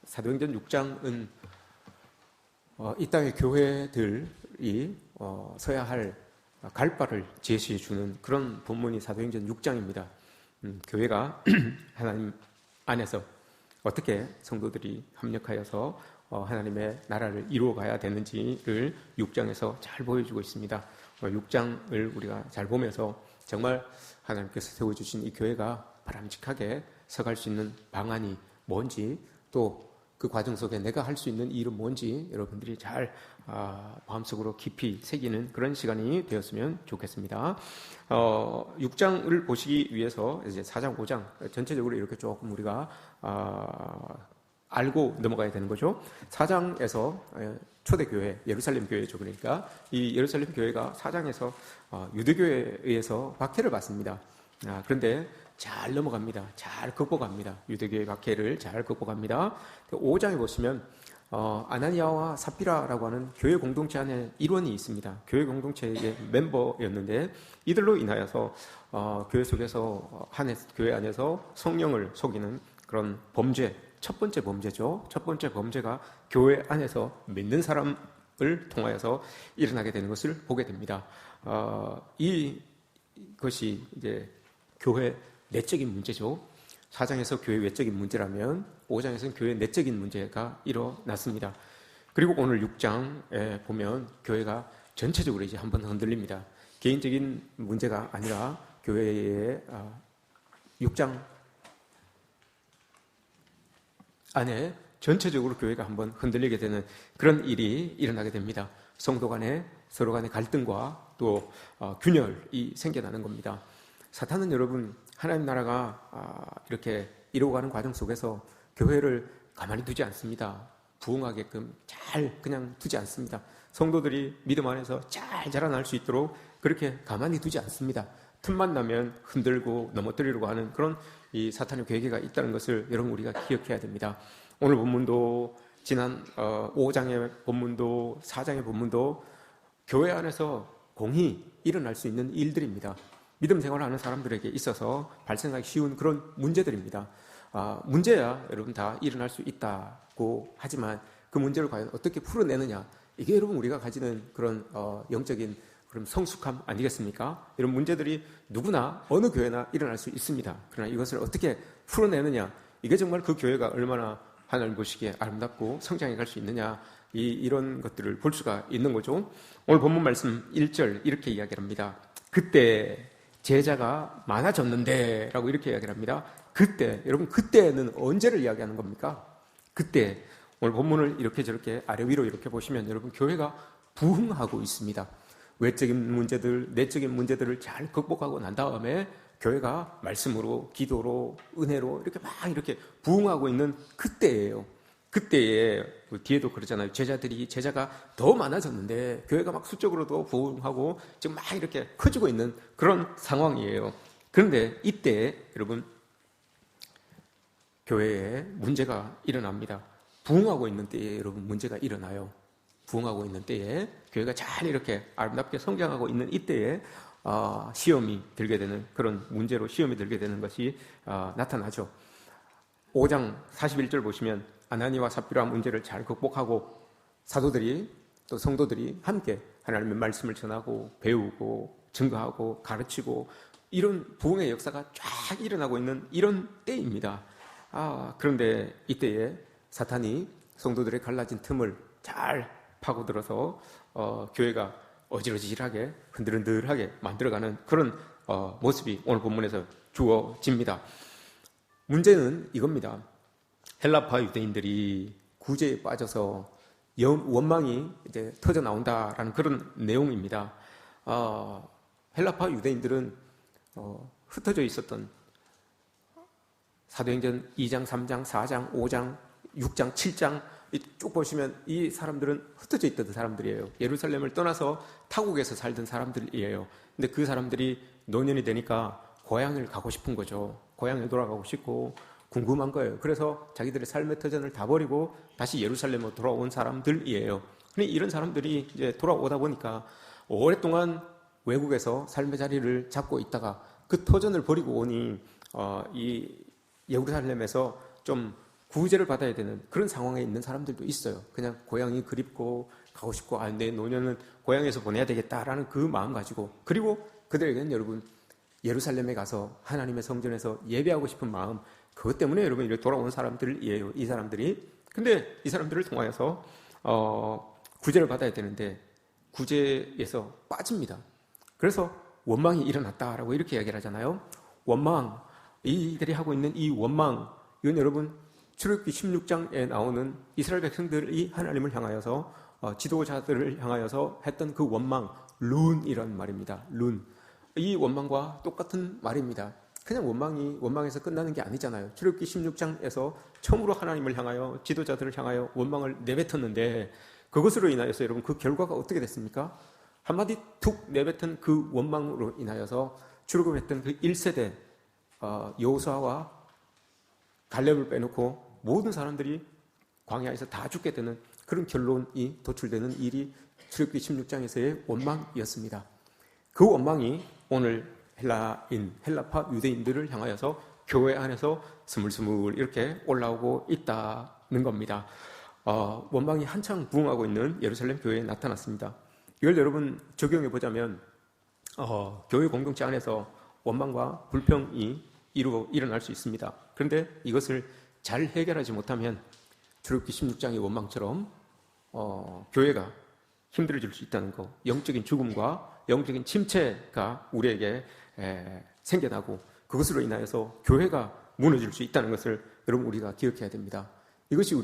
사도행전 6장은 이 땅의 교회들이 서야 할 갈바를 제시해 주는 그런 본문이 사도행전 6장입니다. 교회가 하나님 안에서 어떻게 성도들이 합력하여서 하나님의 나라를 이루어가야 되는지를 6장에서 잘 보여주고 있습니다. 6장을 우리가 잘 보면서 정말 하나님께서 세워주신 이 교회가 바람직하게 서갈 수 있는 방안이 뭔지, 또 그 과정 속에 내가 할 수 있는 일은 뭔지 여러분들이 잘 마음속으로 깊이 새기는 그런 시간이 되었으면 좋겠습니다. 6장을 보시기 위해서 이제 4장, 5장 전체적으로 이렇게 조금 우리가 알고 넘어가야 되는 거죠. 4장에서 초대교회, 예루살렘 교회죠. 그러니까 이 예루살렘 교회가 4장에서 유대교회에 의해서 박해를 받습니다. 그런데 잘 넘어갑니다. 잘 극복합니다. 유대교의 박해를 잘 극복합니다. 5장에 보시면 아나니아와 삽비라라고 하는 교회 공동체 안에 일원이 있습니다. 교회 공동체의 멤버였는데 이들로 인하여서 교회 속에서 교회 안에서 성령을 속이는 그런 범죄, 첫 번째 범죄죠. 첫 번째 범죄가 교회 안에서 믿는 사람을 통하여서 일어나게 되는 것을 보게 됩니다. 이것이 이제 교회 내적인 문제죠. 4장에서 교회 외적인 문제라면 5장에서는 교회 내적인 문제가 일어났습니다. 그리고 오늘 6장에 보면 교회가 전체적으로 이제 한번 흔들립니다. 개인적인 문제가 아니라 교회의 6장 안에 전체적으로 교회가 한번 흔들리게 되는 그런 일이 일어나게 됩니다. 성도 간에 서로 간의 갈등과 또 균열이 생겨나는 겁니다. 사탄은 여러분 하나님 나라가 이렇게 이루어가는 과정 속에서 교회를 가만히 두지 않습니다. 부흥하게끔 잘 그냥 두지 않습니다. 성도들이 믿음 안에서 잘 자라날 수 있도록 그렇게 가만히 두지 않습니다. 틈만 나면 흔들고 넘어뜨리려고 하는 그런 이 사탄의 계획이 있다는 것을 여러분 우리가 기억해야 됩니다. 오늘 본문도 지난 5장의 본문도 4장의 본문도 교회 안에서 공히 일어날 수 있는 일들입니다. 믿음 생활을 하는 사람들에게 있어서 발생하기 쉬운 그런 문제들입니다. 문제야 여러분 다 일어날 수 있다고 하지만 그 문제를 과연 어떻게 풀어내느냐, 이게 여러분 우리가 가지는 그런 영적인 그런 성숙함 아니겠습니까? 이런 문제들이 누구나 어느 교회나 일어날 수 있습니다. 그러나 이것을 어떻게 풀어내느냐, 이게 정말 그 교회가 얼마나 하나님 보시기에 아름답고 성장해 갈 수 있느냐, 이런 것들을 볼 수가 있는 거죠. 오늘 본문 말씀 1절 이렇게 이야기를 합니다. 그때 제자가 많아졌는데 라고 이렇게 이야기를 합니다. 그때, 여러분 그때는 언제를 이야기하는 겁니까? 그때. 오늘 본문을 이렇게 저렇게 아래 위로 이렇게 보시면 여러분 교회가 부흥하고 있습니다. 외적인 문제들, 내적인 문제들을 잘 극복하고 난 다음에 교회가 말씀으로, 기도로, 은혜로 이렇게 막 이렇게 부흥하고 있는 그때예요. 그때에 뒤에도 그러잖아요. 제자가 더 많아졌는데 교회가 막 수적으로도 부흥하고 지금 막 이렇게 커지고 있는 그런 상황이에요. 그런데 이때 여러분 교회에 문제가 일어납니다. 부흥하고 있는 때에 여러분 문제가 일어나요. 부흥하고 있는 때에 교회가 잘 이렇게 아름답게 성장하고 있는 이때에 시험이 들게 되는 그런 문제로 시험이 들게 되는 것이 나타나죠. 5장 41절 보시면 아나니와 삽비라 문제를 잘 극복하고 사도들이 또 성도들이 함께 하나님의 말씀을 전하고 배우고 증거하고 가르치고 이런 부흥의 역사가 쫙 일어나고 있는 이런 때입니다. 그런데 이때에 사탄이 성도들의 갈라진 틈을 잘 파고들어서 교회가 어지러지하게 흔들흔들하게 만들어가는 그런 모습이 오늘 본문에서 주어집니다. 문제는 이겁니다. 헬라파 유대인들이 구제에 빠져서 원망이 이제 터져 나온다라는 그런 내용입니다. 헬라파 유대인들은 흩어져 있었던 사도행전 2장, 3장, 4장, 5장, 6장, 7장 쭉 보시면 이 사람들은 흩어져 있던 사람들이에요. 예루살렘을 떠나서 타국에서 살던 사람들이에요. 근데 그 사람들이 노년이 되니까 고향을 가고 싶은 거죠. 고향에 돌아가고 싶고 궁금한 거예요. 그래서 자기들의 삶의 터전을 다 버리고 다시 예루살렘으로 돌아온 사람들이에요. 근데 이런 사람들이 이제 돌아오다 보니까 오랫동안 외국에서 삶의 자리를 잡고 있다가 그 터전을 버리고 오니 이 예루살렘에서 좀 구제를 받아야 되는 그런 상황에 있는 사람들도 있어요. 그냥 고향이 그립고 가고 싶고 내 노년은 고향에서 보내야 되겠다라는 그 마음 가지고, 그리고 그들에게는 여러분 예루살렘에 가서 하나님의 성전에서 예배하고 싶은 마음, 그것 때문에 여러분 이렇게 돌아온 사람들이에요. 이 사람들이. 근데 이 사람들을 통하여서 구제를 받아야 되는데 구제에서 빠집니다. 그래서 원망이 일어났다라고 이렇게 이야기를 하잖아요. 원망, 이들이 하고 있는 이 원망, 이건 여러분 출애굽기 16장에 나오는 이스라엘 백성들이 하나님을 향하여서 지도자들을 향하여서 했던 그 원망, 룬이라는 말입니다. 룬. 이 원망과 똑같은 말입니다. 그냥 원망에서 끝나는 게 아니잖아요. 출애굽기 16장에서 처음으로 하나님을 향하여 지도자들을 향하여 원망을 내뱉었는데 그것으로 인하여서 여러분 그 결과가 어떻게 됐습니까? 한마디 툭 내뱉은 그 원망으로 인하여서 출애굽했던 그 1세대 여호수아와 갈렙을 빼놓고 모든 사람들이 광야에서 다 죽게 되는 그런 결론이 도출되는 일이 출애굽기 16장에서의 원망이었습니다. 그 원망이 오늘 헬라파 유대인들을 향하여서 교회 안에서 스물스물 이렇게 올라오고 있다는 겁니다. 원망이 한창 부흥하고 있는 예루살렘 교회에 나타났습니다. 이걸 여러분 적용해 보자면 교회 공동체 안에서 원망과 불평이 일어날 수 있습니다. 그런데 이것을 잘 해결하지 못하면 출애굽기 16장의 원망처럼 교회가 힘들어질 수 있다는 거, 영적인 죽음과 영적인 침체가 우리에게 생겨나고 그것으로 인하여서 교회가 무너질 수 있다는 것을 여러분 우리가 기억해야 됩니다. 이것이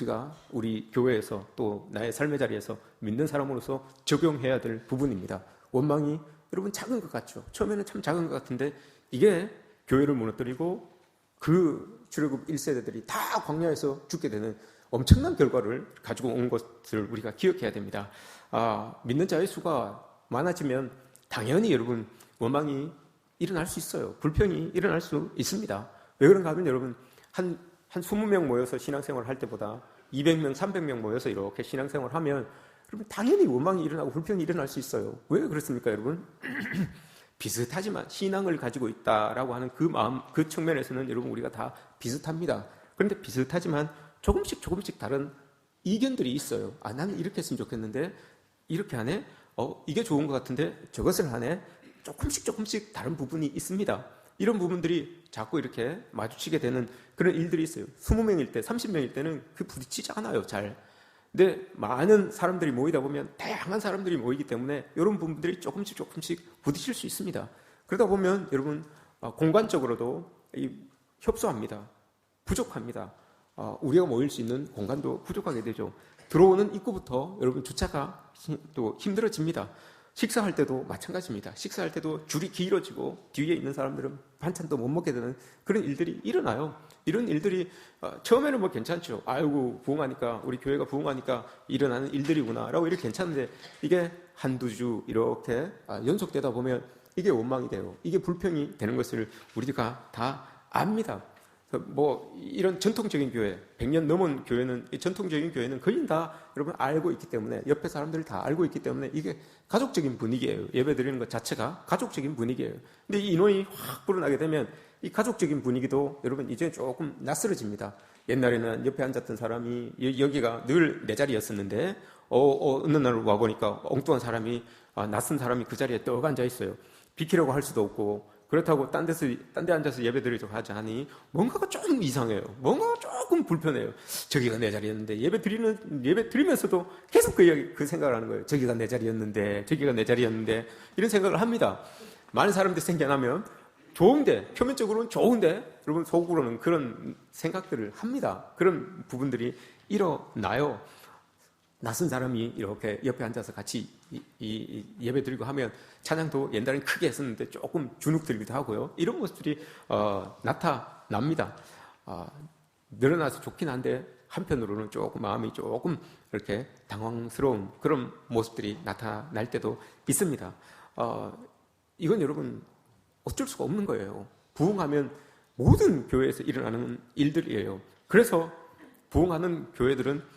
우리 교회에서 또 나의 삶의 자리에서 믿는 사람으로서 적용해야 될 부분입니다. 원망이 여러분 작은 것 같죠? 처음에는 참 작은 것 같은데 이게 교회를 무너뜨리고 그 출애굽 1세대들이 다 광야에서 죽게 되는 엄청난 결과를 가지고 온 것을 우리가 기억해야 됩니다. 믿는 자의 수가 많아지면 당연히 여러분 원망이 일어날 수 있어요. 불평이 일어날 수 있습니다. 왜 그런가 하면 여러분 한 20명 모여서 신앙생활을 할 때보다 200명, 300명 모여서 이렇게 신앙생활을 하면 여러분 당연히 원망이 일어나고 불평이 일어날 수 있어요. 왜 그렇습니까 여러분? 비슷하지만 신앙을 가지고 있다라고 하는 그 마음, 그 측면에서는 여러분 우리가 다 비슷합니다. 그런데 비슷하지만 조금씩 다른 이견들이 있어요. 나는 이렇게 했으면 좋겠는데 이렇게 하네? 이게 좋은 것 같은데 저것을 하네? 조금씩 다른 부분이 있습니다. 이런 부분들이 자꾸 이렇게 마주치게 되는 그런 일들이 있어요. 20명일 때, 30명일 때는 그 부딪히지 않아요, 잘. 근데 많은 사람들이 모이다 보면 다양한 사람들이 모이기 때문에 이런 부분들이 조금씩 부딪힐 수 있습니다. 그러다 보면 여러분 공간적으로도 협소합니다. 부족합니다. 우리가 모일 수 있는 공간도 부족하게 되죠. 들어오는 입구부터 여러분 주차가 또 힘들어집니다. 식사할 때도 마찬가지입니다. 식사할 때도 줄이 길어지고 뒤에 있는 사람들은 반찬도 못 먹게 되는 그런 일들이 일어나요. 이런 일들이 처음에는 뭐 괜찮죠. 아이고 부흥하니까 우리 교회가 부흥하니까 일어나는 일들이구나 라고 이렇게 괜찮은데 이게 한두 주 이렇게 연속되다 보면 이게 원망이 돼요. 이게 불평이 되는 것을 우리가 다 압니다. 뭐 이런 전통적인 교회, 100년 넘은 교회는, 전통적인 교회는 거의 다 여러분 알고 있기 때문에, 옆에 사람들이 다 알고 있기 때문에 이게 가족적인 분위기예요. 예배 드리는 것 자체가 가족적인 분위기예요. 근데 이 인원이 확 불어나게 되면 이 가족적인 분위기도 여러분 이제 조금 낯설어집니다. 옛날에는 옆에 앉았던 사람이 여기가 늘 내 자리였었는데 어느 날 와보니까 엉뚱한 사람이, 낯선 사람이 그 자리에 떡 앉아 있어요. 비키려고 할 수도 없고, 그렇다고 딴 데 앉아서 예배 드리려고 하지 하니 뭔가가 조금 이상해요. 뭔가가 조금 불편해요. 저기가 내 자리였는데, 예배 드리면서도 계속 그 생각을 하는 거예요. 저기가 내 자리였는데 이런 생각을 합니다. 많은 사람들이 생겨나면 좋은데, 표면적으로는 좋은데 여러분 속으로는 그런 생각들을 합니다. 그런 부분들이 일어나요. 낯선 사람이 이렇게 옆에 앉아서 같이 예배 드리고 하면 찬양도 옛날엔 크게 했었는데 조금 주눅 들기도 하고요. 이런 모습들이 나타납니다. 늘어나서 좋긴 한데 한편으로는 조금 마음이 조금 이렇게 당황스러운 그런 모습들이 나타날 때도 있습니다. 이건 여러분 어쩔 수가 없는 거예요. 부흥하면 모든 교회에서 일어나는 일들이에요. 그래서 부흥하는 교회들은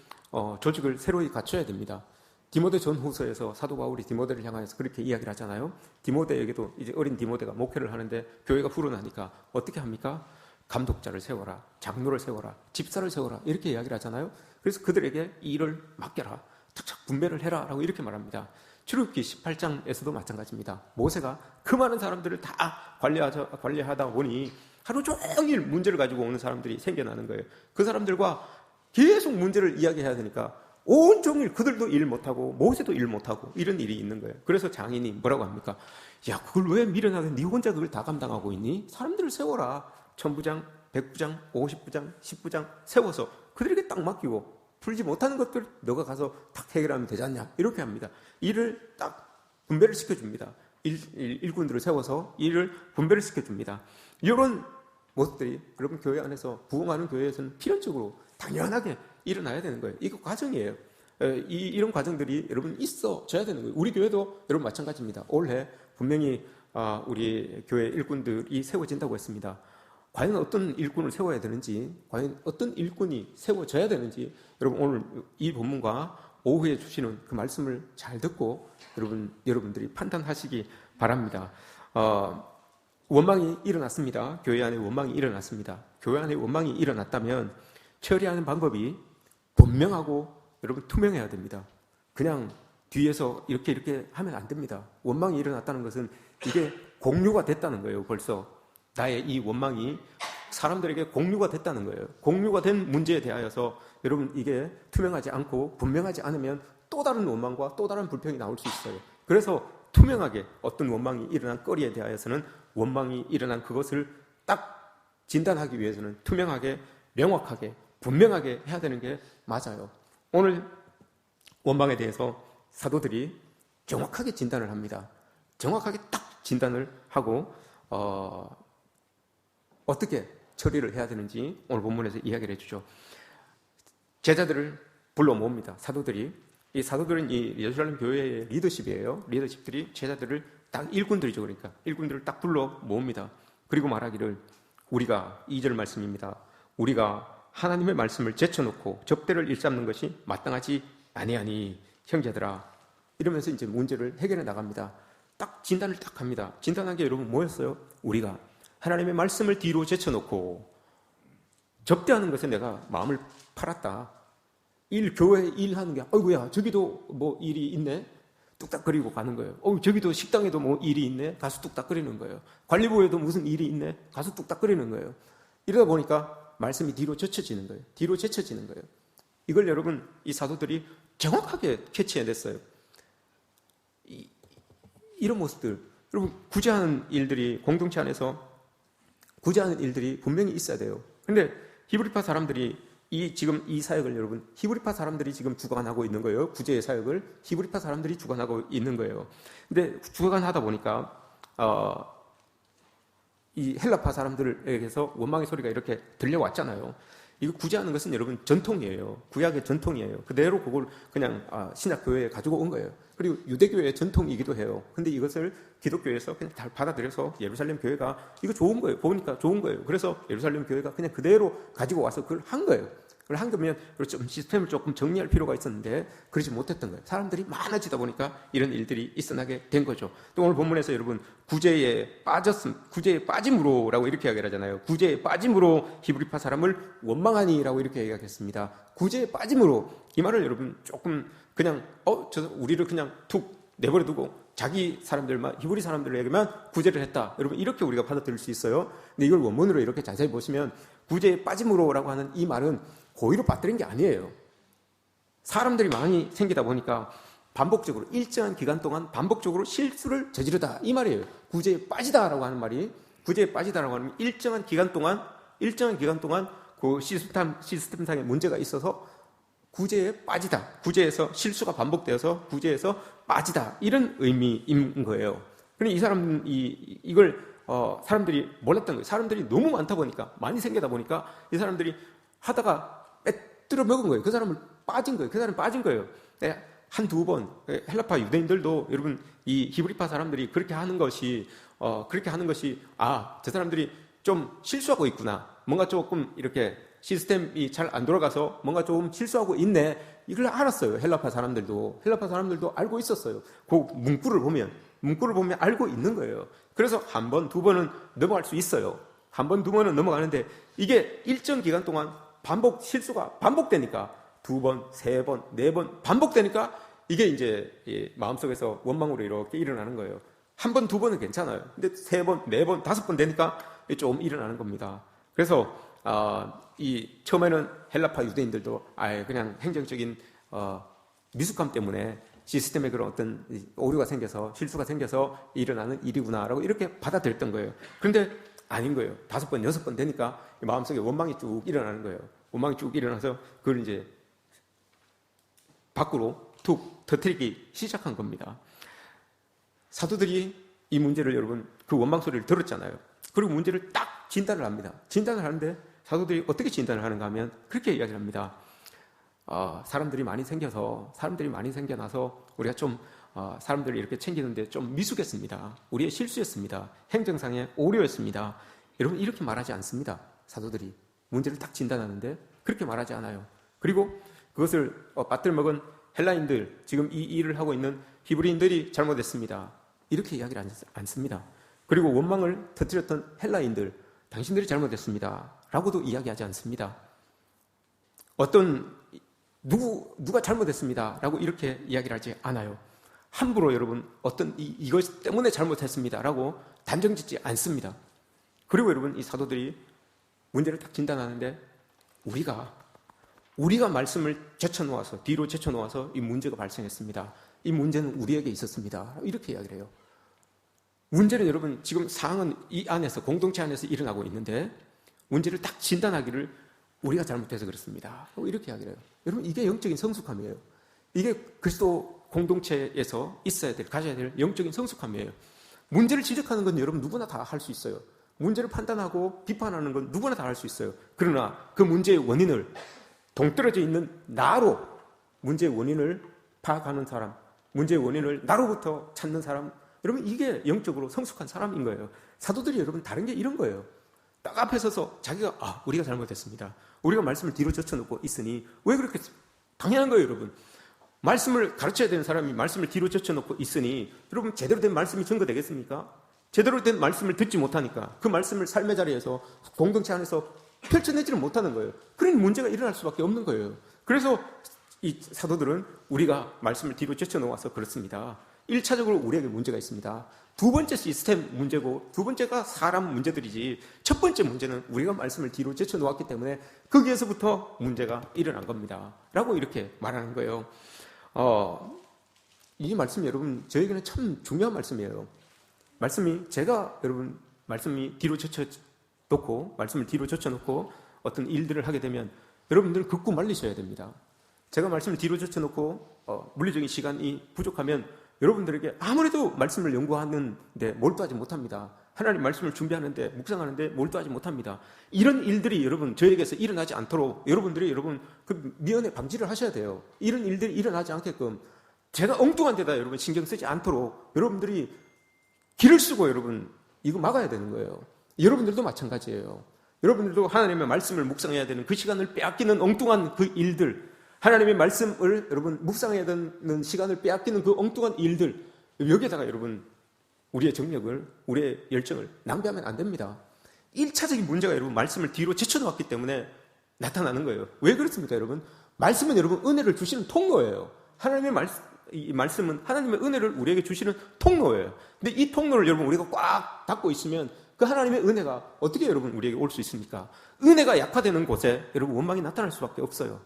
조직을 새로이 갖춰야 됩니다. 디모데 전후서에서 사도 바울이 디모데를 향해서 그렇게 이야기를 하잖아요. 디모데에게도 이제 어린 디모데가 목회를 하는데 교회가 불어나니까 어떻게 합니까? 감독자를 세워라, 장로를 세워라, 집사를 세워라 이렇게 이야기를 하잖아요. 그래서 그들에게 이 일을 맡겨라, 착착 분배를 해라 라고 이렇게 말합니다. 출애굽기 18장에서도 마찬가지입니다. 모세가 그 많은 사람들을 다 관리하다 보니 하루 종일 문제를 가지고 오는 사람들이 생겨나는 거예요. 그 사람들과 계속 문제를 이야기해야 되니까 온종일 그들도 일 못하고 모세도 일 못하고 이런 일이 있는 거예요. 그래서 장인이 뭐라고 합니까? 야, 그걸 왜 미련하게 네 혼자 그걸 다 감당하고 있니? 사람들을 세워라. 1000부장, 100부장, 50부장, 10부장 세워서 그들에게 딱 맡기고 풀지 못하는 것들 너가 가서 딱 해결하면 되지 않냐 이렇게 합니다. 일을 딱 분배를 시켜줍니다. 일꾼들을 세워서 일을 분배를 시켜줍니다. 이런 모습들이 여러분 교회 안에서 부흥하는 교회에서는 필연적으로 당연하게 일어나야 되는 거예요. 이거 과정이에요. 이런 과정들이 여러분 있어져야 되는 거예요. 우리 교회도 여러분 마찬가지입니다. 올해 분명히 우리 교회 일꾼들이 세워진다고 했습니다. 과연 어떤 일꾼을 세워야 되는지, 과연 어떤 일꾼이 세워져야 되는지 여러분 오늘 이 본문과 오후에 주시는 그 말씀을 잘 듣고 여러분들이 판단하시기 바랍니다. 원망이 일어났습니다. 교회 안에 원망이 일어났습니다. 교회 안에 원망이 일어났다면 처리하는 방법이 분명하고 여러분 투명해야 됩니다. 그냥 뒤에서 이렇게 하면 안 됩니다. 원망이 일어났다는 것은 이게 공유가 됐다는 거예요. 벌써 나의 이 원망이 사람들에게 공유가 됐다는 거예요. 공유가 된 문제에 대하여서 여러분 이게 투명하지 않고 분명하지 않으면 또 다른 원망과 또 다른 불평이 나올 수 있어요. 그래서 투명하게 어떤 원망이 일어난 거리에 대하여서는 원망이 일어난 그것을 딱 진단하기 위해서는 투명하게, 명확하게, 분명하게 해야 되는 게 맞아요. 오늘 원망에 대해서 사도들이 정확하게 진단을 합니다. 정확하게 딱 진단을 하고 어떻게 처리를 해야 되는지 오늘 본문에서 이야기를 해주죠. 제자들을 불러 모읍니다. 사도들이. 이 사도들은 이 예루살렘 교회의 리더십이에요. 리더십들이 제자들을 딱 일꾼들이죠. 그러니까 일꾼들을 딱 불러 모읍니다. 그리고 말하기를 우리가 2절 말씀입니다. 우리가 하나님의 말씀을 제쳐놓고 접대를 일삼는 것이 마땅하지 아니하니 형제들아 이러면서 이제 문제를 해결해 나갑니다. 딱 진단을 딱 합니다. 진단한 게 여러분 뭐였어요? 우리가 하나님의 말씀을 뒤로 제쳐놓고 접대하는 것에 내가 마음을 팔았다. 교회 일하는 게 어이구야 저기도 뭐 일이 있네 뚝딱거리고 가는 거예요. 저기도 식당에도 뭐 일이 있네 가서 뚝딱거리는 거예요. 관리부에도 무슨 일이 있네 가서 뚝딱거리는 거예요. 이러다 보니까 말씀이 뒤로 젖혀지는 거예요. 뒤로 제쳐지는 거예요. 이걸 여러분 이 사도들이 정확하게 캐치해냈어요. 이런 모습들 여러분 구제하는 일들이 공동체 안에서 구제하는 일들이 분명히 있어야 돼요. 근데 히브리파 사람들이 지금 이 사역을 여러분 히브리파 사람들이 지금 주관하고 있는 거예요. 구제의 사역을 히브리파 사람들이 주관하고 있는 거예요. 근데 주관하다 보니까 이 헬라파 사람들에게서 원망의 소리가 이렇게 들려왔잖아요. 이거 구제하는 것은 여러분 전통이에요. 구약의 전통이에요. 그대로 그걸 그냥 신약 교회에 가지고 온 거예요. 그리고 유대교회의 전통이기도 해요. 근데 이것을 기독교에서 그냥 다 받아들여서 예루살렘 교회가 이거 좋은 거예요. 보니까 좋은 거예요. 그래서 예루살렘 교회가 그냥 그대로 가지고 와서 그걸 한 거예요. 그걸 한 거면 좀 시스템을 조금 정리할 필요가 있었는데 그러지 못했던 거예요. 사람들이 많아지다 보니까 이런 일들이 일어나게 된 거죠. 또 오늘 본문에서 여러분 구제에 빠짐으로라고 이렇게 이야기를 하잖아요. 구제에 빠짐으로 히브리파 사람을 원망하니라고 이렇게 이야기했습니다. 구제에 빠짐으로 이 말을 여러분 조금 그냥 우리를 그냥 툭 내버려 두고 자기 사람들만 히브리 사람들에게만 구제를 했다. 여러분 이렇게 우리가 받아들일 수 있어요. 근데 이걸 원문으로 이렇게 자세히 보시면 구제에 빠짐으로라고 하는 이 말은 고의로 빠뜨린 게 아니에요. 사람들이 많이 생기다 보니까 반복적으로 일정한 기간 동안 반복적으로 실수를 저지르다 이 말이에요. 구제에 빠지다라고 하는 말이 구제에 빠지다라고 하는 일정한 기간 동안 그 시스템상의 문제가 있어서 구제에 빠지다. 구제에서 실수가 반복되어서 구제에서 빠지다. 이런 의미인 거예요. 그런데 이 사람은 이걸 사람들이 몰랐던 거예요. 사람들이 너무 많다 보니까 많이 생기다 보니까 이 사람들이 하다가 빼뜨려 먹은 거예요. 그 사람은 빠진 거예요. 한두 번 헬라파 유대인들도 여러분 이 히브리파 사람들이 그렇게 하는 것이 저 사람들이 좀 실수하고 있구나. 뭔가 조금 이렇게 시스템이 잘 안 돌아가서 뭔가 좀 실수하고 있네. 이걸 알았어요. 헬라파 사람들도 알고 있었어요. 그 문구를 보면 알고 있는 거예요. 그래서 한 번, 두 번은 넘어갈 수 있어요. 한 번, 두 번은 넘어가는데 이게 일정 기간 동안 실수가 반복되니까 두 번, 세 번, 네 번 반복되니까 이게 이제 마음속에서 원망으로 이렇게 일어나는 거예요. 한 번, 두 번은 괜찮아요. 근데 세 번, 네 번, 다섯 번 되니까 좀 일어나는 겁니다. 그래서 처음에는 헬라파 유대인들도 그냥 행정적인 미숙함 때문에 시스템에 그런 어떤 오류가 생겨서 실수가 생겨서 일어나는 일이구나라고 이렇게 받아들였던 거예요. 그런데 아닌 거예요. 다섯 번, 여섯 번 되니까 마음속에 원망이 쭉 일어나는 거예요. 원망이 쭉 일어나서 그걸 이제 밖으로 툭 터뜨리기 시작한 겁니다. 사도들이 이 문제를 여러분 그 원망 소리를 들었잖아요. 그리고 문제를 딱 진단을 합니다. 진단을 하는데 사도들이 어떻게 진단을 하는가 하면 그렇게 이야기를 합니다. 사람들이 많이 생겨나서 우리가 좀 사람들을 이렇게 챙기는데 좀 미숙했습니다. 우리의 실수였습니다. 행정상의 오류였습니다. 여러분 이렇게 말하지 않습니다. 사도들이 문제를 딱 진단하는데 그렇게 말하지 않아요. 그리고 그것을 받들먹은 헬라인들, 지금 이 일을 하고 있는 히브리인들이 잘못했습니다. 이렇게 이야기를 않습니다. 그리고 원망을 터뜨렸던 헬라인들, 당신들이 잘못했습니다. 라고도 이야기하지 않습니다. 누가 잘못했습니다. 라고 이렇게 이야기를 하지 않아요. 함부로 여러분, 이것 때문에 잘못했습니다. 라고 단정 짓지 않습니다. 그리고 여러분, 이 사도들이 문제를 딱 진단하는데, 우리가 말씀을 뒤로 제쳐놓아서 이 문제가 발생했습니다. 이 문제는 우리에게 있었습니다. 이렇게 이야기를 해요. 문제는 여러분, 지금 상황은 이 안에서, 공동체 안에서 일어나고 있는데, 문제를 딱 진단하기를 우리가 잘못해서 그렇습니다. 이렇게 이야기를 해요. 여러분, 이게 영적인 성숙함이에요. 이게 그리스도 공동체에서 가져야 될 영적인 성숙함이에요. 문제를 지적하는 건 여러분 누구나 다 할 수 있어요. 문제를 판단하고 비판하는 건 누구나 다 할 수 있어요. 그러나 그 문제의 원인을 동떨어져 있는 나로 문제의 원인을 파악하는 사람, 문제의 원인을 나로부터 찾는 사람, 여러분 이게 영적으로 성숙한 사람인 거예요. 사도들이 여러분 다른 게 이런 거예요. 딱 앞에 서서 자기가 우리가 잘못했습니다. 우리가 말씀을 뒤로 젖혀놓고 있으니 왜 그렇게 당연한 거예요, 여러분. 말씀을 가르쳐야 되는 사람이 말씀을 뒤로 젖혀놓고 있으니 여러분 제대로 된 말씀이 증거되겠습니까? 제대로 된 말씀을 듣지 못하니까 그 말씀을 삶의 자리에서 공동체 안에서 펼쳐내지를 못하는 거예요. 그러니 문제가 일어날 수밖에 없는 거예요. 그래서 이 사도들은 우리가 말씀을 뒤로 젖혀놓아서 그렇습니다. 1차적으로 우리에게 문제가 있습니다. 두 번째 시스템 문제고 두 번째가 사람 문제들이지 첫 번째 문제는 우리가 말씀을 뒤로 제쳐놓았기 때문에 거기에서부터 문제가 일어난 겁니다. 라고 이렇게 말하는 거예요. 이 말씀이 여러분 저에게는 참 중요한 말씀이에요. 말씀을 뒤로 젖혀놓고 어떤 일들을 하게 되면 여러분들은 극구 말리셔야 됩니다. 제가 말씀을 뒤로 젖혀놓고 물리적인 시간이 부족하면 여러분들에게 아무래도 말씀을 연구하는데 몰두하지 못합니다. 하나님 말씀을 준비하는데 묵상하는데 몰두하지 못합니다. 이런 일들이 여러분 저에게서 일어나지 않도록 여러분들이 그 미연에 방지를 하셔야 돼요. 이런 일들이 일어나지 않게끔 제가 엉뚱한 데다 여러분 신경 쓰지 않도록 여러분들이 길을 쓰고 여러분 이거 막아야 되는 거예요. 여러분들도 마찬가지예요. 여러분들도 하나님의 말씀을 묵상해야 되는 그 시간을 빼앗기는 엉뚱한 그 일들, 하나님의 말씀을 여러분 묵상해야 되는 시간을 빼앗기는 그 엉뚱한 일들, 여기에다가 여러분 우리의 정력을, 우리의 열정을 낭비하면 안 됩니다. 1차적인 문제가 여러분 말씀을 뒤로 제쳐놓았기 때문에 나타나는 거예요. 왜 그렇습니까, 여러분? 말씀은 여러분 은혜를 주시는 통로예요. 이 말씀은 하나님의 은혜를 우리에게 주시는 통로예요. 근데 이 통로를 여러분 우리가 꽉 닫고 있으면 그 하나님의 은혜가 어떻게 여러분 우리에게 올 수 있습니까? 은혜가 약화되는 곳에 여러분 원망이 나타날 수밖에 없어요.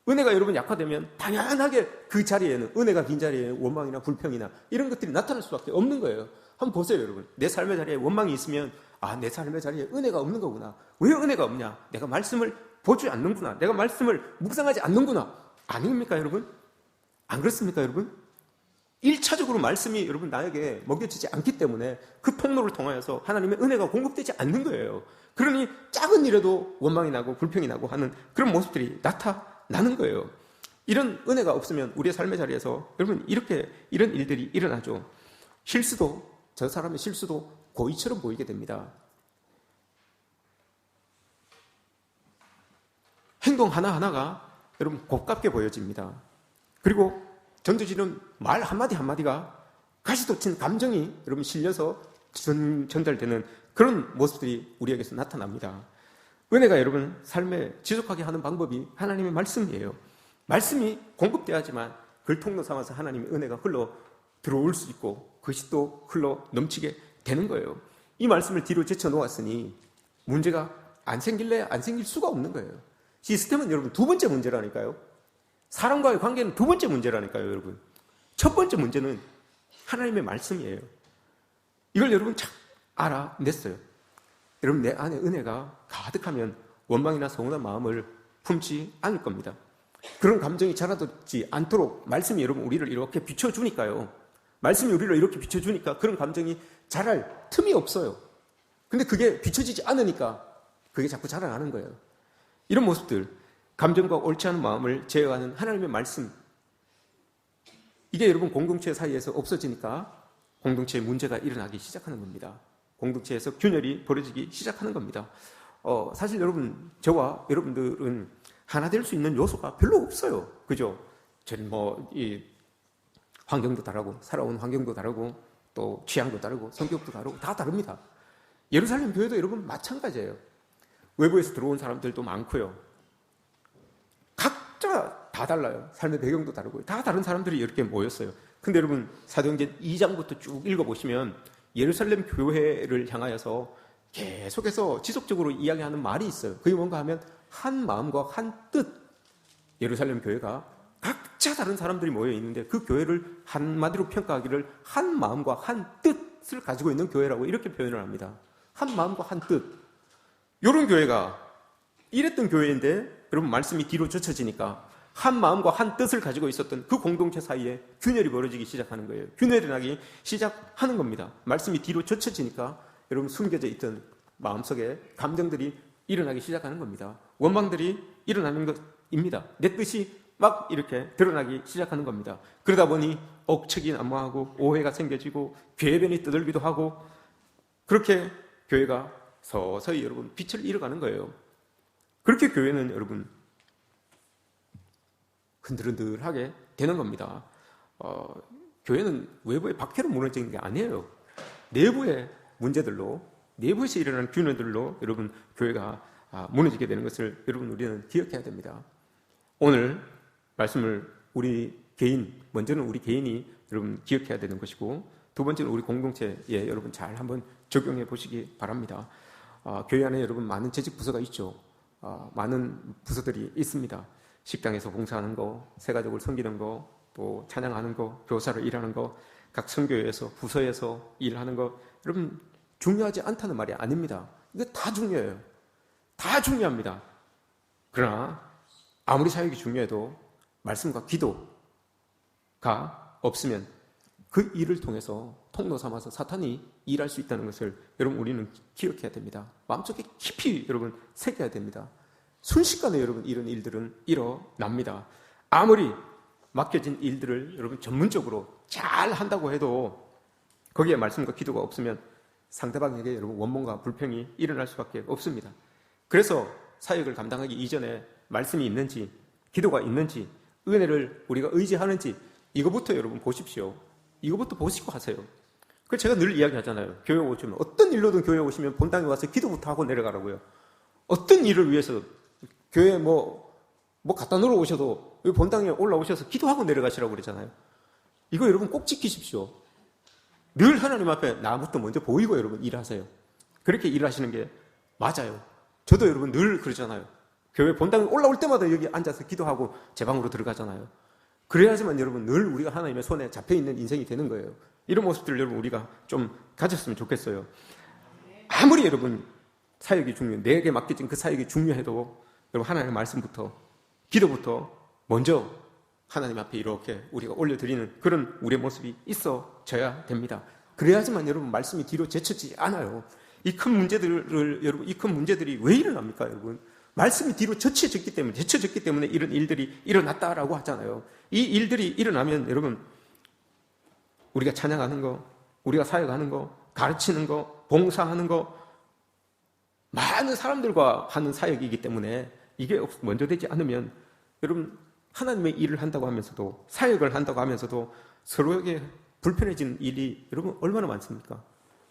은혜가 여러분 약화되면 당연하게 그 자리에는 은혜가 빈 자리에는 원망이나 불평이나 이런 것들이 나타날 수밖에 없는 거예요. 한번 보세요, 여러분. 내 삶의 자리에 원망이 있으면 내 삶의 자리에 은혜가 없는 거구나. 왜 은혜가 없냐? 내가 말씀을 보지 않는구나. 내가 말씀을 묵상하지 않는구나. 아닙니까, 여러분? 안 그렇습니까, 여러분? 1차적으로 말씀이 여러분 나에게 먹여지지 않기 때문에 그 통로를 통하여서 하나님의 은혜가 공급되지 않는 거예요. 그러니 작은 일에도 원망이 나고 불평이 나고 하는 그런 모습들이 나타나는 거예요. 이런 은혜가 없으면 우리의 삶의 자리에서 여러분 이런 일들이 일어나죠. 저 사람의 실수도 고의처럼 보이게 됩니다. 행동 하나하나가 여러분 곱깝게 보여집니다. 그리고 전도지는 말 한마디 한마디가 가시돋친 감정이 여러분 실려서 전달되는 그런 모습들이 우리에게서 나타납니다. 은혜가 여러분 삶에 지속하게 하는 방법이 하나님의 말씀이에요. 말씀이 공급돼야지만 그걸 통로 삼아서 하나님의 은혜가 흘러 들어올 수 있고 그것이 또 흘러 넘치게 되는 거예요. 이 말씀을 뒤로 제쳐 놓았으니 문제가 안 생길래 안 생길 수가 없는 거예요. 시스템은 여러분 두 번째 문제라니까요. 사람과의 관계는 두 번째 문제라니까요, 여러분. 첫 번째 문제는 하나님의 말씀이에요. 이걸 여러분 참 알아냈어요. 여러분, 내 안에 은혜가 가득하면 원망이나 서운한 마음을 품지 않을 겁니다. 그런 감정이 자라지 않도록 말씀이 여러분 우리를 이렇게 비춰주니까요. 말씀이 우리를 이렇게 비춰주니까 그런 감정이 자랄 틈이 없어요. 근데 그게 비춰지지 않으니까 그게 자꾸 자라나는 거예요. 이런 모습들, 감정과 옳지 않은 마음을 제어하는 하나님의 말씀, 이게 여러분 공동체 사이에서 없어지니까 공동체에 문제가 일어나기 시작하는 겁니다. 공동체에서 균열이 벌어지기 시작하는 겁니다. 사실 여러분, 저와 여러분들은 하나 될 수 있는 요소가 별로 없어요. 그죠? 저는 환경도 다르고, 살아온 환경도 다르고, 또 취향도 다르고, 성격도 다르고, 다 다릅니다. 예루살렘 교회도 여러분 마찬가지예요. 외부에서 들어온 사람들도 많고요. 각자 다 달라요. 삶의 배경도 다르고, 다 다른 사람들이 이렇게 모였어요. 근데 여러분, 사도행전 2장부터 쭉 읽어보시면 예루살렘 교회를 향하여서 계속해서 지속적으로 이야기하는 말이 있어요. 그게 뭔가 하면 한 마음과 한 뜻. 예루살렘 교회가 각자 다른 사람들이 모여 있는데 그 교회를 한마디로 평가하기를 한 마음과 한 뜻을 가지고 있는 교회라고 이렇게 표현을 합니다. 한 마음과 한 뜻. 이런 교회가 이랬던 교회인데 여러분 말씀이 뒤로 젖혀지니까 한 마음과 한 뜻을 가지고 있었던 그 공동체 사이에 균열이 벌어지기 시작하는 거예요. 균열이 나기 시작하는 겁니다. 말씀이 뒤로 젖혀지니까 여러분 숨겨져 있던 마음속에 감정들이 일어나기 시작하는 겁니다. 원망들이 일어나는 것입니다. 내 뜻이 막 이렇게 드러나기 시작하는 겁니다. 그러다 보니 억측이 난무하고 오해가 생겨지고 궤변이 떠들기도 하고 그렇게 교회가 서서히 여러분 빛을 잃어가는 거예요. 그렇게 교회는 여러분 흔들흔들하게 되는 겁니다. 교회는 외부의 박해로 무너지는 게 아니에요. 내부의 문제들로, 내부에서 일어나는 균열들로 여러분 교회가 무너지게 되는 것을 여러분 우리는 기억해야 됩니다. 오늘 말씀을 우리 개인, 먼저는 우리 개인이 여러분 기억해야 되는 것이고 두 번째는 우리 공동체에 여러분 잘 한번 적용해 보시기 바랍니다. 교회 안에 여러분 많은 재직 부서가 있죠. 많은 부서들이 있습니다. 식당에서 봉사하는 거, 새가족을 섬기는 거, 또 찬양하는 거, 교사로 일하는 거, 각 선교회에서 부서에서 일하는 거, 여러분 중요하지 않다는 말이 아닙니다. 이거 다 중요해요. 다 중요합니다. 그러나 아무리 사역이 중요해도 말씀과 기도가 없으면 그 일을 통해서 통로 삼아서 사탄이 일할 수 있다는 것을 여러분 우리는 기억해야 됩니다. 마음속에 깊이 여러분 새겨야 됩니다. 순식간에 여러분 이런 일들은 일어납니다. 아무리 맡겨진 일들을 여러분 전문적으로 잘 한다고 해도 거기에 말씀과 기도가 없으면 상대방에게 여러분 원망과 불평이 일어날 수밖에 없습니다. 그래서 사역을 감당하기 이전에 말씀이 있는지 기도가 있는지 은혜를 우리가 의지하는지 이거부터 여러분 보십시오. 이거부터 보시고 하세요. 그래서 제가 늘 이야기하잖아요. 교회 오시면 어떤 일로든 교회 오시면 본당에 와서 기도부터 하고 내려가라고요. 어떤 일을 위해서 교회에 뭐 갖다 놓으러 오셔도 여기 본당에 올라오셔서 기도하고 내려가시라고 그러잖아요. 이거 여러분 꼭 지키십시오. 늘 하나님 앞에 나부터 먼저 보이고 여러분 일하세요. 그렇게 일하시는 게 맞아요. 저도 여러분 늘 그러잖아요. 교회 본당에 올라올 때마다 여기 앉아서 기도하고 제 방으로 들어가잖아요. 그래야지만 여러분 늘 우리가 하나님의 손에 잡혀있는 인생이 되는 거예요. 이런 모습들을 여러분 우리가 좀 가졌으면 좋겠어요. 아무리 여러분 사역이 중요해, 내게 맡겨진 그 사역이 중요해도 여러분 하나님의 말씀부터 기도부터 먼저 하나님 앞에 이렇게 우리가 올려드리는 그런 우리의 모습이 있어져야 됩니다. 그래야지만 여러분 말씀이 뒤로 제쳐지지 않아요. 이 큰 문제들을 여러분 이 큰 문제들이 왜 일어납니까, 여러분? 말씀이 뒤로 제쳐졌기 때문에 이런 일들이 일어났다라고 하잖아요. 이 일들이 일어나면 여러분 우리가 찬양하는 거, 우리가 사역하는 거, 가르치는 거, 봉사하는 거 많은 사람들과 하는 사역이기 때문에 이게 먼저 되지 않으면 여러분 하나님의 일을 한다고 하면서도 사역을 한다고 하면서도 서로에게 불편해지는 일이 여러분 얼마나 많습니까?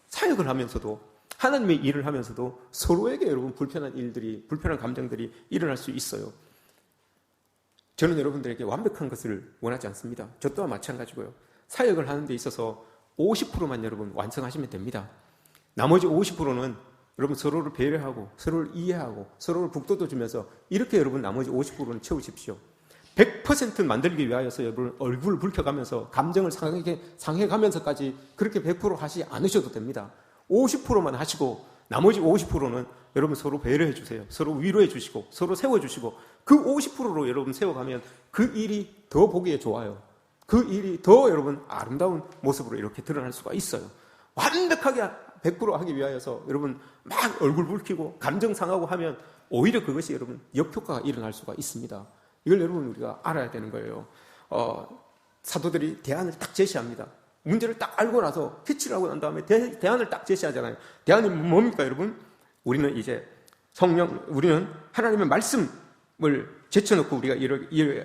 사역을 하면서도 하나님의 일을 하면서도 서로에게 여러분 불편한 감정들이 일어날 수 있어요. 저는 여러분들에게 완벽한 것을 원하지 않습니다. 저 또한 마찬가지고요. 사역을 하는 데 있어서 50%만 여러분 완성하시면 됩니다. 나머지 50%는 여러분 서로를 배려하고 서로를 이해하고 서로를 북돋워 주면서 이렇게 여러분 나머지 50%는 채우십시오. 100% 만들기 위하여서 여러분 얼굴을 붉혀가면서 감정을 상해가면서까지 그렇게 100% 하지 않으셔도 됩니다. 50%만 하시고 나머지 50%는 여러분 서로 배려해 주세요. 서로 위로해 주시고 서로 세워주시고 그 50%로 여러분 세워가면 그 일이 더 보기에 좋아요. 그 일이 더 여러분 아름다운 모습으로 이렇게 드러날 수가 있어요. 완벽하게 100% 하기 위하여서 여러분 막 얼굴 붉히고 감정 상하고 하면 오히려 그것이 여러분 역효과가 일어날 수가 있습니다. 이걸 여러분 우리가 알아야 되는 거예요. 사도들이 대안을 딱 제시합니다. 문제를 딱 알고 나서 피치를 하고 난 다음에 대안을 딱 제시하잖아요. 대안이 뭡니까 여러분? 우리는 이제 우리는 하나님의 말씀을 제쳐놓고 우리가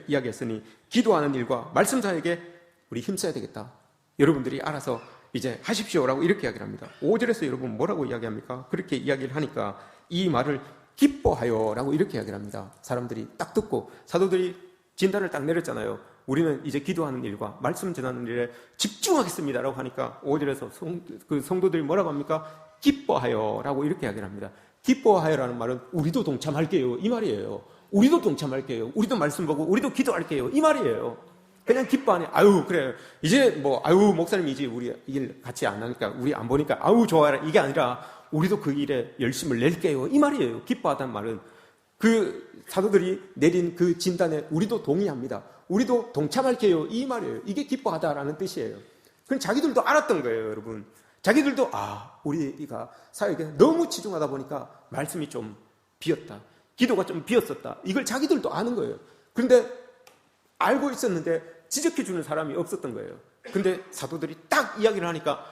이야기했으니 기도하는 일과 말씀 사역에 우리 힘써야 되겠다. 여러분들이 알아서 이제 하십시오라고 이렇게 이야기를 합니다. 5절에서 여러분 뭐라고 이야기합니까? 그렇게 이야기를 하니까 이 말을 기뻐하여라고 이렇게 이야기를 합니다. 사람들이 딱 듣고 사도들이 진단을 딱 내렸잖아요. 우리는 이제 기도하는 일과 말씀 전하는 일에 집중하겠습니다라고 하니까 5절에서 성도들이 뭐라고 합니까? 기뻐하여라고 이렇게 이야기를 합니다. 기뻐하여라는 말은 우리도 동참할게요 이 말이에요. 우리도 동참할게요. 우리도 말씀 보고 우리도 기도할게요 이 말이에요. 그냥 기뻐하네. 아유 그래 이제 목사님이 이제 우리 일 같이 안 하니까 우리 안 보니까 좋아라 이게 아니라 우리도 그 일에 열심을 낼게요 이 말이에요. 기뻐하다는 말은 그 사도들이 내린 그 진단에 우리도 동의합니다. 우리도 동참할게요 이 말이에요. 이게 기뻐하다라는 뜻이에요. 그럼 자기들도 알았던 거예요 여러분. 자기들도 우리가 사역에 너무 치중하다 보니까 말씀이 좀 비었다. 기도가 좀 비었었다. 이걸 자기들도 아는 거예요. 그런데 알고 있었는데 지적해 주는 사람이 없었던 거예요. 근데 사도들이 딱 이야기를 하니까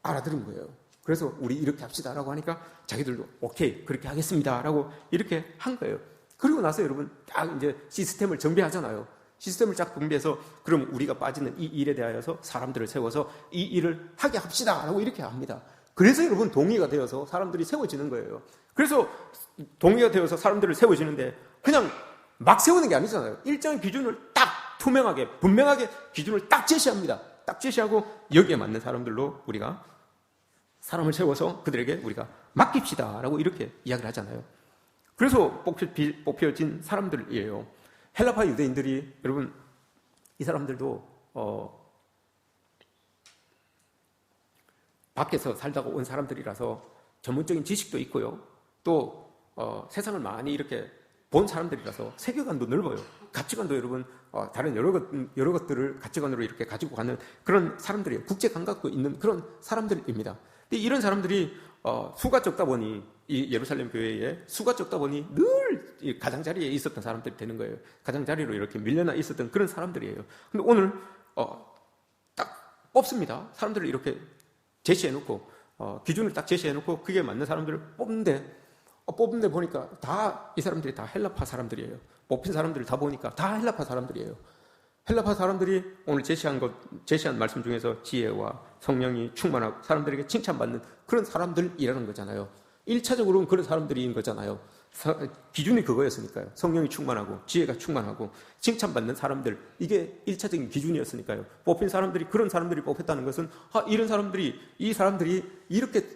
알아들은 거예요. 그래서 우리 이렇게 합시다라고 하니까 자기들도 오케이 그렇게 하겠습니다라고 이렇게 한 거예요. 그리고 나서 여러분 딱 이제 시스템을 정비하잖아요. 시스템을 쫙 정비해서 그럼 우리가 빠지는 이 일에 대하여서 사람들을 세워서 이 일을 하게 합시다라고 이렇게 합니다. 그래서 여러분 동의가 되어서 사람들이 세워지는 거예요. 그래서 동의가 되어서 사람들을 세워지는데 그냥 막 세우는 게 아니잖아요. 일정의 기준을 딱 투명하게 분명하게 기준을 딱 제시합니다. 딱 제시하고 여기에 맞는 사람들로 우리가 사람을 세워서 그들에게 우리가 맡깁시다라고 이렇게 이야기를 하잖아요. 그래서 뽑혀진 사람들이에요. 헬라파 유대인들이 여러분 이 사람들도 밖에서 살다가 온 사람들이라서 전문적인 지식도 있고요. 또 세상을 많이 이렇게 본 사람들이라서 세계관도 넓어요. 가치관도 여러분 다른 여러 것들을 가치관으로 이렇게 가지고 가는 그런 사람들이에요. 국제 감각도 있는 그런 사람들입니다. 근데 이런 사람들이 수가 적다 보니 이 예루살렘 교회에 수가 적다 보니 늘 가장자리에 있었던 사람들이 되는 거예요. 가장자리로 이렇게 밀려나 있었던 그런 사람들이에요. 근데 오늘 딱 뽑습니다. 사람들을 이렇게 제시해놓고 기준을 딱 제시해놓고 그게 맞는 사람들을 뽑는데 보니까 이 사람들이 다 헬라파 사람들이에요. 뽑힌 사람들을 다 보니까 다 헬라파 사람들이에요. 헬라파 사람들이 오늘 제시한 말씀 중에서 지혜와 성령이 충만하고 사람들에게 칭찬받는 그런 사람들이라는 거잖아요. 1차적으로는 그런 사람들인 거잖아요. 기준이 그거였으니까요. 성령이 충만하고 지혜가 충만하고 칭찬받는 사람들, 이게 1차적인 기준이었으니까요. 뽑힌 사람들이 그런 사람들이 뽑혔다는 것은 이 사람들이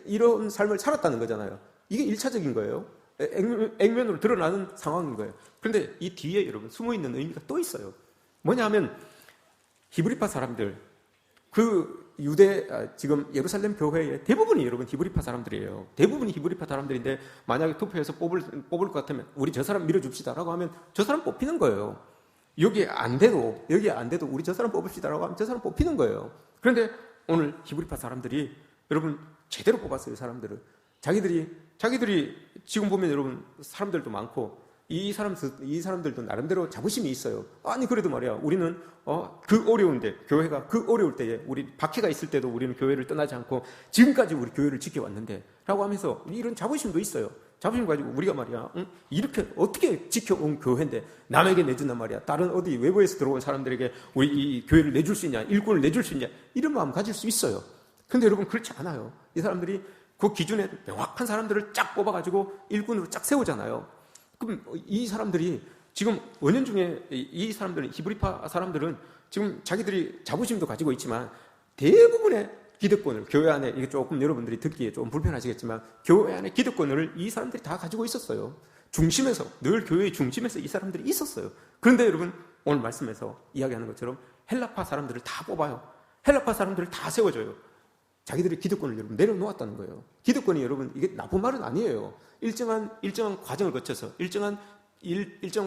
이런 삶을 살았다는 거잖아요. 이게 1차적인 거예요. 액면으로 드러나는 상황인 거예요. 그런데 이 뒤에 여러분 숨어있는 의미가 또 있어요. 뭐냐면 히브리파 사람들, 지금 예루살렘 교회의 대부분이 여러분 히브리파 사람들이에요. 대부분이 히브리파 사람들인데 만약에 투표해서 뽑을 것 같으면 우리 저 사람 밀어줍시다라고 하면 저 사람 뽑히는 거예요. 여기에 안 돼도 우리 저 사람 뽑읍시다라고 하면 저 사람 뽑히는 거예요. 그런데 오늘 히브리파 사람들이 여러분 제대로 뽑았어요. 사람들을. 자기들이 지금 보면 여러분 사람들도 많고 이 사람들도 나름대로 자부심이 있어요. 아니 그래도 말이야 우리는 그 어려운데 교회가 그 어려울 때에 우리 박해가 있을 때도 우리는 교회를 떠나지 않고 지금까지 우리 교회를 지켜왔는데 라고 하면서 이런 자부심도 있어요. 자부심 가지고 우리가 말이야 이렇게 어떻게 지켜온 교회인데 남에게 내준단 말이야. 다른 어디 외부에서 들어온 사람들에게 우리 이 교회를 내줄 수 있냐, 일꾼을 내줄 수 있냐 이런 마음 가질 수 있어요. 근데 여러분 그렇지 않아요. 이 사람들이 그 기준에 명확한 사람들을 쫙 뽑아가지고 일꾼으로 쫙 세우잖아요. 그럼 이 사람들이 지금 은연중에 이 사람들은, 히브리파 사람들은 지금 자기들이 자부심도 가지고 있지만 대부분의 기득권을, 교회 안에, 이게 조금 여러분들이 듣기에 좀 불편하시겠지만 교회 안에 기득권을 이 사람들이 다 가지고 있었어요. 중심에서, 늘 교회의 중심에서 이 사람들이 있었어요. 그런데 여러분, 오늘 말씀에서 이야기하는 것처럼 헬라파 사람들을 다 뽑아요. 헬라파 사람들을 다 세워줘요. 자기들의 기득권을 여러분 내려놓았다는 거예요. 기득권이 여러분, 이게 나쁜 말은 아니에요. 일정한 과정을 거쳐서, 일정한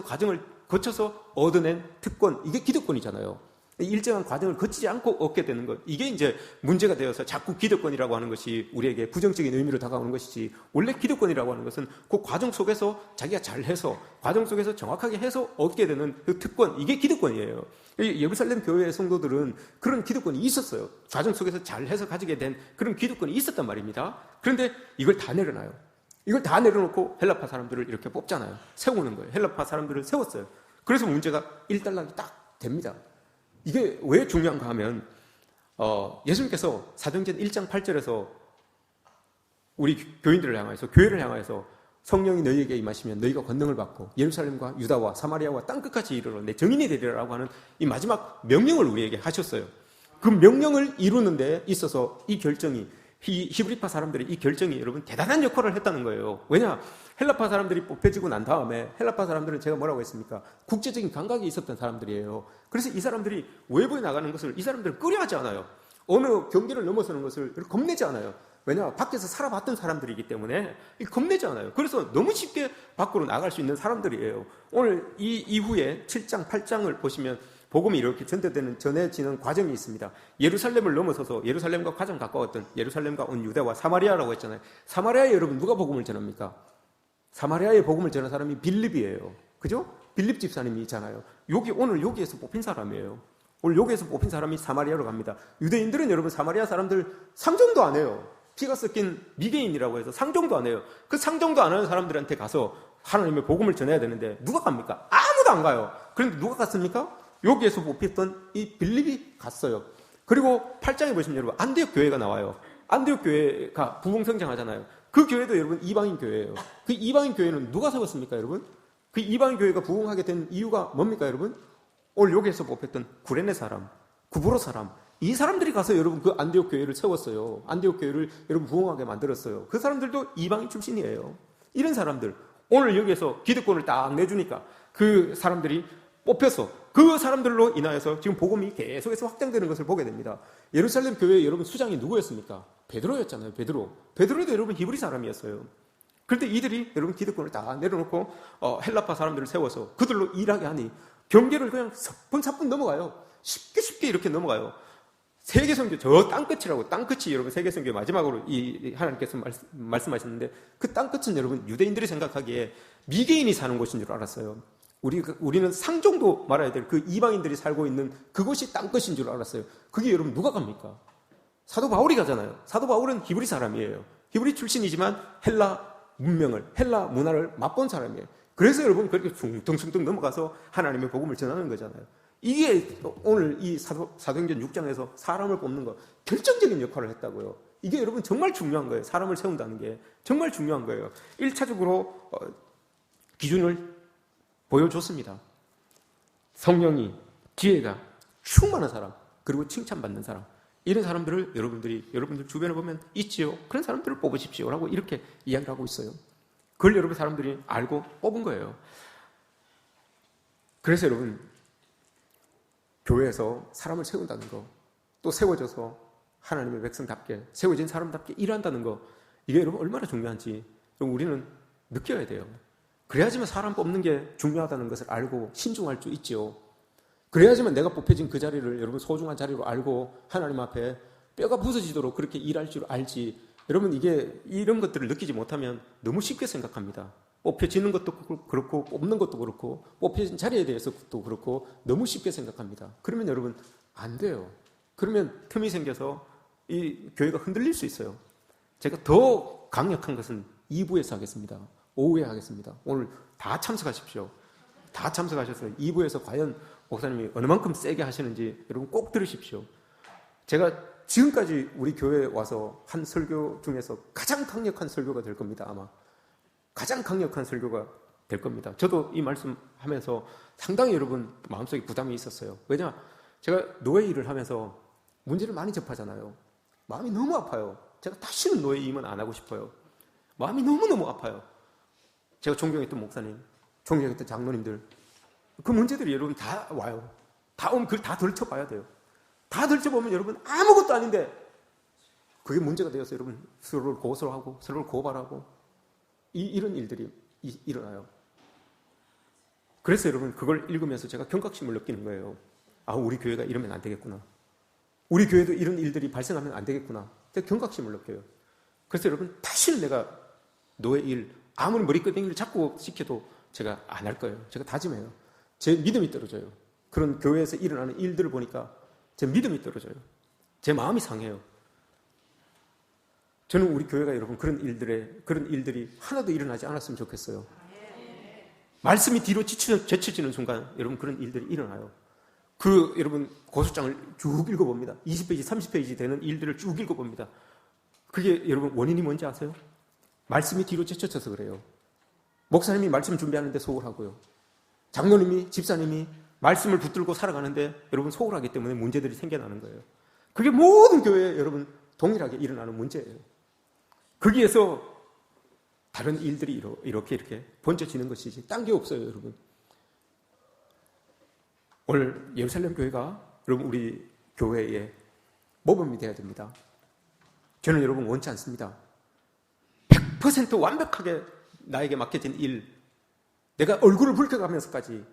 과정을 거쳐서 얻어낸 특권, 이게 기득권이잖아요. 일정한 과정을 거치지 않고 얻게 되는 것, 이게 이제 문제가 되어서 자꾸 기득권이라고 하는 것이 우리에게 부정적인 의미로 다가오는 것이지, 원래 기득권이라고 하는 것은 그 과정 속에서 자기가 잘해서, 과정 속에서 정확하게 해서 얻게 되는 그 특권, 이게 기득권이에요. 예루살렘 교회의 성도들은 그런 기득권이 있었어요. 과정 속에서 잘해서 가지게 된 그런 기득권이 있었단 말입니다. 그런데 이걸 다 내려놔요. 이걸 다 내려놓고 헬라파 사람들을 이렇게 뽑잖아요. 세우는 거예요. 헬라파 사람들을 세웠어요. 그래서 문제가 일단락이 딱 됩니다. 이게 왜 중요한가 하면 예수님께서 사도행전 1장 8절에서 우리 교인들을 향하여서, 교회를 향하여서 성령이 너희에게 임하시면 너희가 권능을 받고 예루살렘과 유다와 사마리아와 땅끝까지 이르러 내 증인이 되리라고 하는 이 마지막 명령을 우리에게 하셨어요. 그 명령을 이루는 데 있어서 이 결정이, 히브리파 사람들이 이 결정이 여러분 대단한 역할을 했다는 거예요. 왜냐? 헬라파 사람들이 뽑혀지고 난 다음에, 헬라파 사람들은 제가 뭐라고 했습니까? 국제적인 감각이 있었던 사람들이에요. 그래서 이 사람들이 외부에 나가는 것을 이 사람들은 꺼려하지 않아요. 어느 경계를 넘어서는 것을 겁내지 않아요. 왜냐? 밖에서 살아봤던 사람들이기 때문에 겁내지 않아요. 그래서 너무 쉽게 밖으로 나갈 수 있는 사람들이에요. 오늘 이 이후에 7장, 8장을 보시면 복음이 이렇게 전해지는 과정이 있습니다. 예루살렘을 넘어서서, 예루살렘과 가장 가까웠던 예루살렘과 온 유대와 사마리아라고 했잖아요. 사마리아에 여러분 누가 복음을 전합니까? 사마리아에 복음을 전한 사람이 빌립이에요. 그죠? 빌립 집사님이 있잖아요. 오늘 여기에서 뽑힌 사람이에요. 오늘 여기에서 뽑힌 사람이 사마리아로 갑니다. 유대인들은 여러분 사마리아 사람들 상종도 안 해요. 피가 섞인 미개인이라고 해서 상종도 안 해요. 그 상종도 안 하는 사람들한테 가서 하나님의 복음을 전해야 되는데 누가 갑니까? 아무도 안 가요. 그런데 누가 갔습니까? 여기에서 뽑혔던 이 빌립이 갔어요. 그리고 8장에 보시면 여러분 안디옥 교회가 나와요. 안디옥 교회가 부흥성장하잖아요. 그 교회도 여러분 이방인 교회예요. 그 이방인 교회는 누가 세웠습니까, 여러분? 그 이방인 교회가 부흥하게 된 이유가 뭡니까, 여러분? 오늘 여기에서 뽑혔던 구레네 사람, 구브로 사람, 이 사람들이 가서 여러분 그 안디옥 교회를 세웠어요. 안디옥 교회를 여러분 부흥하게 만들었어요. 그 사람들도 이방인 출신이에요. 이런 사람들, 오늘 여기에서 기득권을 딱 내주니까 그 사람들이 뽑혀서 그 사람들로 인하여서 지금 복음이 계속해서 확장되는 것을 보게 됩니다. 예루살렘 교회의 여러분 수장이 누구였습니까? 베드로였잖아요. 베드로도 여러분 히브리 사람이었어요. 그런데 이들이 여러분 기득권을 다 내려놓고 헬라파 사람들을 세워서 그들로 일하게 하니 경계를 그냥 사뿐사뿐 넘어가요. 쉽게 이렇게 넘어가요. 세계선교, 저 땅끝이라고, 땅끝이 여러분 세계선교 마지막으로 이 하나님께서 말씀하셨는데 그 땅끝은 여러분 유대인들이 생각하기에 미개인이 사는 곳인 줄 알았어요. 우리는 상종도 말아야 될 그 이방인들이 살고 있는 그곳이 땅끝인 줄 알았어요. 그게 여러분 누가 갑니까? 사도 바울이 가잖아요. 사도 바울은 히브리 사람이에요. 히브리 출신이지만 헬라 문명을, 헬라 문화를 맛본 사람이에요. 그래서 여러분 그렇게 숭뚱숭뚱 넘어가서 하나님의 복음을 전하는 거잖아요. 이게 오늘 이 사도행전 6장에서 사람을 뽑는 거 결정적인 역할을 했다고요. 이게 여러분 정말 중요한 거예요. 사람을 세운다는 게 정말 중요한 거예요. 1차적으로 기준을 보여줬습니다. 성령이, 지혜가 충만한 사람, 그리고 칭찬받는 사람, 이런 사람들을 여러분들 주변에 보면 있지요. 그런 사람들을 뽑으십시오 라고 이렇게 이야기를 하고 있어요. 그걸 여러분 사람들이 알고 뽑은 거예요. 그래서 여러분 교회에서 사람을 세운다는 거, 또 세워져서 하나님의 백성답게, 세워진 사람답게 일한다는 거, 이게 여러분 얼마나 중요한지 우리는 느껴야 돼요. 그래야지만 사람 뽑는 게 중요하다는 것을 알고 신중할 수 있지요. 그래야지만 내가 뽑혀진 그 자리를 여러분 소중한 자리로 알고 하나님 앞에 뼈가 부서지도록 그렇게 일할 줄 알지. 여러분 이게 이런 것들을 느끼지 못하면 너무 쉽게 생각합니다. 뽑혀지는 것도 그렇고 뽑는 것도 그렇고 뽑혀진 자리에 대해서도 그렇고 너무 쉽게 생각합니다. 그러면 여러분 안 돼요. 그러면 틈이 생겨서 이 교회가 흔들릴 수 있어요. 제가 더 강력한 것은 2부에서 하겠습니다. 오후에 하겠습니다. 오늘 다 참석하십시오. 다 참석하셔서 2부에서 과연 목사님이 어느 만큼 세게 하시는지 여러분 꼭 들으십시오. 제가 지금까지 우리 교회에 와서 한 설교 중에서 가장 강력한 설교가 될 겁니다. 아마 가장 강력한 설교가 될 겁니다. 저도 이 말씀 하면서 상당히 여러분 마음속에 부담이 있었어요. 왜냐, 제가 노예 일을 하면서 문제를 많이 접하잖아요. 마음이 너무 아파요. 제가 다시는 노예 임은 안 하고 싶어요. 마음이 너무너무 아파요. 제가 존경했던 목사님, 존경했던 장로님들, 그 문제들이 여러분 다 와요. 다 오면 그걸 다 덜쳐봐야 돼요. 다 덜쳐보면 여러분 아무것도 아닌데 그게 문제가 되어서 여러분 서로를 고소하고 서로를 고발하고 이런 일들이 일어나요. 그래서 여러분 그걸 읽으면서 제가 경각심을 느끼는 거예요. 아, 우리 교회가 이러면 안 되겠구나. 우리 교회도 이런 일들이 발생하면 안 되겠구나. 제가 경각심을 느껴요. 그래서 여러분 다시는 내가 노예 일, 아무리 머리끄댕이를 잡고 시켜도 제가 안 할 거예요. 제가 다짐해요. 제 믿음이 떨어져요. 그런 교회에서 일어나는 일들을 보니까 제 믿음이 떨어져요. 제 마음이 상해요. 저는 우리 교회가 여러분 그런 일들이 하나도 일어나지 않았으면 좋겠어요. 말씀이 뒤로 제쳐지는 순간 여러분 그런 일들이 일어나요. 여러분 고소장을 쭉 읽어봅니다. 20페이지, 30페이지 되는 일들을 쭉 읽어봅니다. 그게 여러분 원인이 뭔지 아세요? 말씀이 뒤로 제쳐져서 그래요. 목사님이 말씀 준비하는데 소홀하고요. 장로님이, 집사님이 말씀을 붙들고 살아가는데 여러분 소홀하기 때문에 문제들이 생겨나는 거예요. 그게 모든 교회에 여러분 동일하게 일어나는 문제예요. 거기에서 다른 일들이 이렇게 번져지는 것이지 딴 게 없어요, 여러분. 오늘 예루살렘 교회가 여러분 우리 교회의 모범이 되어야 됩니다. 저는 여러분 원치 않습니다. 100% 완벽하게 나에게 맡겨진 일, 내가 얼굴을 붉혀가면서까지,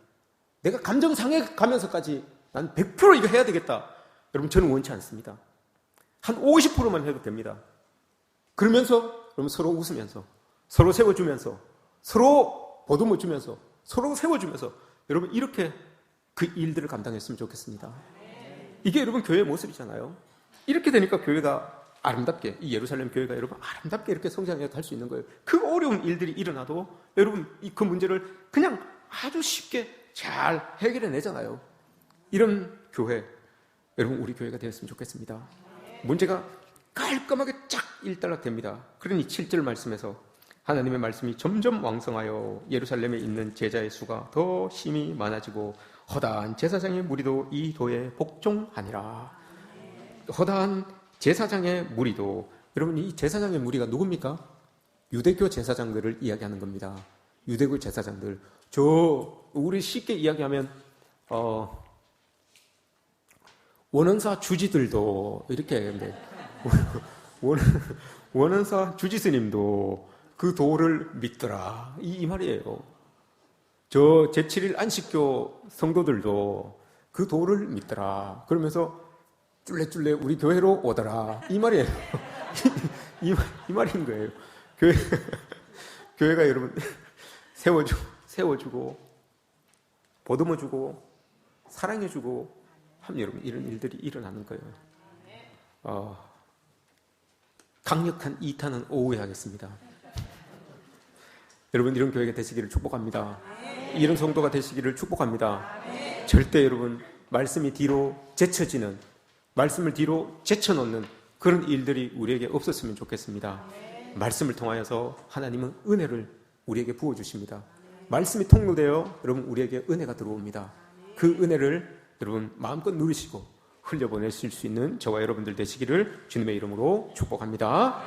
내가 감정 상해가면서까지 난 100% 이거 해야 되겠다. 여러분 저는 원치 않습니다. 한 50%만 해도 됩니다. 그러면서 여러분 서로 웃으면서, 서로 세워주면서, 서로 보듬어 주면서, 서로 세워주면서 여러분 이렇게 그 일들을 감당했으면 좋겠습니다. 이게 여러분 교회의 모습이잖아요. 이렇게 되니까 교회가 아름답게, 이 예루살렘 교회가 여러분 아름답게 이렇게 성장해 갈 수 있는 거예요. 그 어려운 일들이 일어나도 여러분 그 문제를 그냥 아주 쉽게 잘 해결해 내잖아요. 이런 교회, 여러분 우리 교회가 되었으면 좋겠습니다. 문제가 깔끔하게 쫙 일단락됩니다. 그러니 7절 말씀에서 하나님의 말씀이 점점 왕성하여 예루살렘에 있는 제자의 수가 더 심히 많아지고 허다한 제사장의 무리도 이 도에 복종하니라. 허다한 제사장의 무리도, 여러분 이 제사장의 무리가 누굽니까? 유대교 제사장들을 이야기하는 겁니다. 유대교 제사장들. 우리 쉽게 이야기하면 원언사 주지들도 이렇게 얘기하는데 원언사 주지스님도 그 도를 믿더라. 이 말이에요. 제7일 안식교 성도들도 그 도를 믿더라. 그러면서 쫄래쫄래 우리 교회로 오더라. 이 말이에요. 이 말인 거예요. 교회가 여러분 세워주고 보듬어주고 사랑해주고 하면 여러분 이런 일들이 일어나는 거예요. 강력한 2탄은 오후에 하겠습니다. 여러분 이런 교회가 되시기를 축복합니다. 이런 성도가 되시기를 축복합니다. 절대 여러분 말씀이 뒤로 제쳐지는, 말씀을 뒤로 제쳐놓는 그런 일들이 우리에게 없었으면 좋겠습니다. 말씀을 통하여서 하나님은 은혜를 우리에게 부어주십니다. 말씀이 통로되어 여러분 우리에게 은혜가 들어옵니다. 그 은혜를 여러분 마음껏 누리시고 흘려보내실 수 있는 저와 여러분들 되시기를 주님의 이름으로 축복합니다.